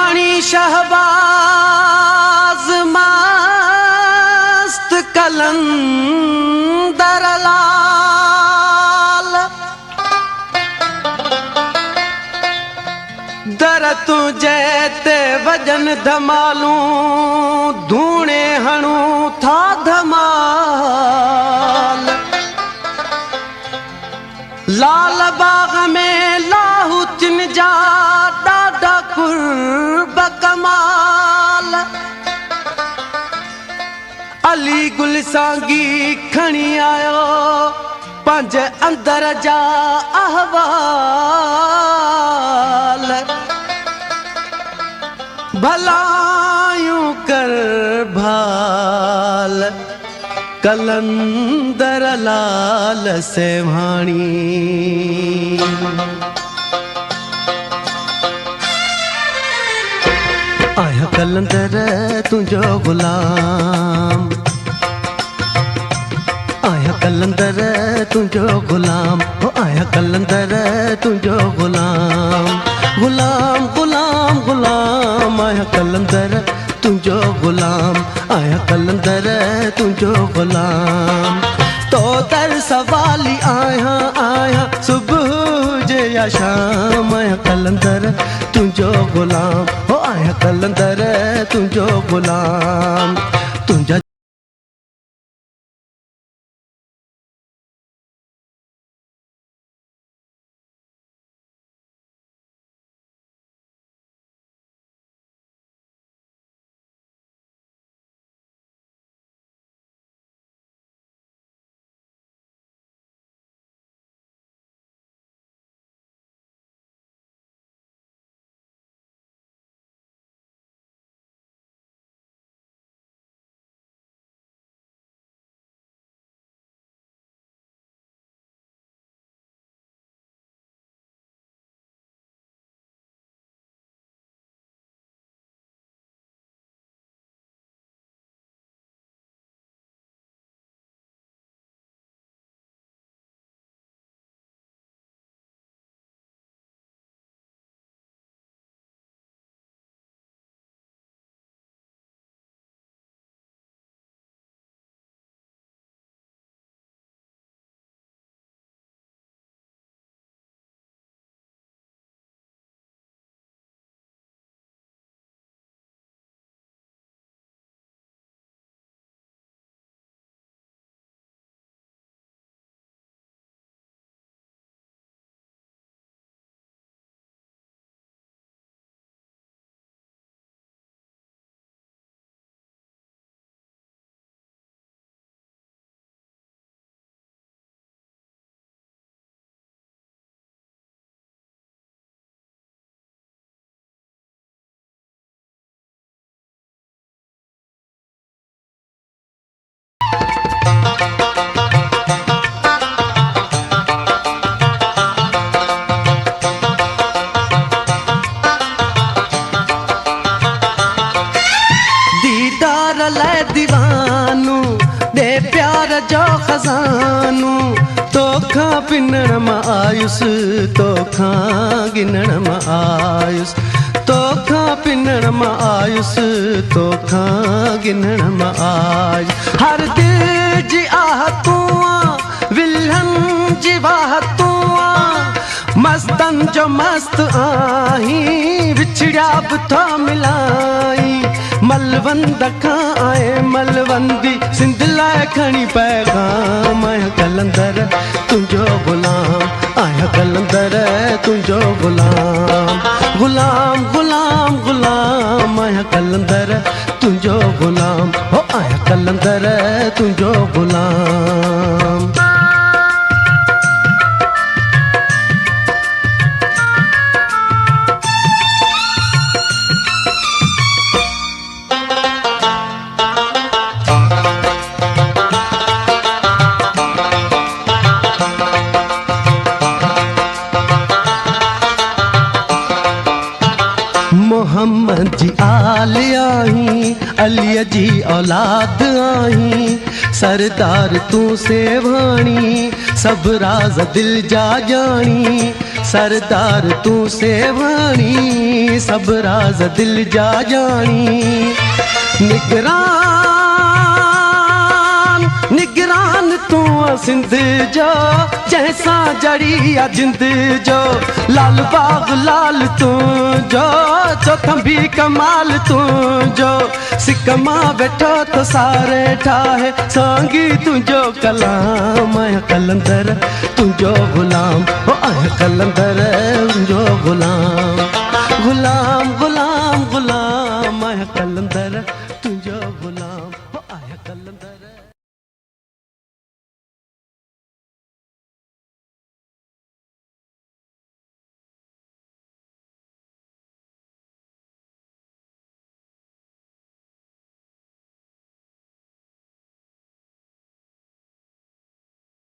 सेवाणी शहबाज मस्त कलंदर लाल दर तुझे ते वजन धमालू धूणे हणू था धमाल लाल बाग में लाहू तिन जा डाडा कुर्ब कमाल अली गुलसांगी खणी आयो पंज अंदर जा अहवाल भलायूं कर भाल कलंदर लाल सेवाणी आया कलंदर तुझो गुलाम आया कलंदर तुझो गुलाम ओ आया कलंदर तुझो गुलाम गुलाम गुलाम गुलाम आया कलंदर तुझो गुलाम आया कलंदर तुझो गुलाम तो दर सवाली आया आया सुबह जे या शाम आया कलंदर तुझो गुलाम हो आया कलंदर तुझो गुलाम तुझा दीवानू दे प्यार जो खजानू तोखा पिनण मां आयुस तोखा गिनण मां आयुस तोखा पिनण मां आयुस तोखा गिनण मां आयुस हर दिल जी आह तू विल्हन जी वाह तू मस्तन जो मस्त आही विछड़ा भी था मिलाई मलवंद खां आए मलवंदी सिंध लाइ खणी पैगाम आया कलंदर तुझो गुलाम आया कलंदर तुझो गुलाम गुलाम गुलाम गुलाम आया कलंदर तुझो गुलाम हो आया कलंदर तुझो गुलाम मोहम्मद जी आल आही अली जी औलाद आही सरदार तू सेवाणी सब राज दिल जा जानी सरदार तू सेवाणी सब राज दिल जा जानी निगरान निगरान तू सिंध जो जैसा जड़ी या जिंद जो लाल बाग लाल तू जो थंबी कमाल तू जो सिकमा बैठो तो सारे ठाहे सांगी तुझो कलाम आया कलंदर तुझो गुलाम ओ आया कलंदर तुझो गुलाम गुलाम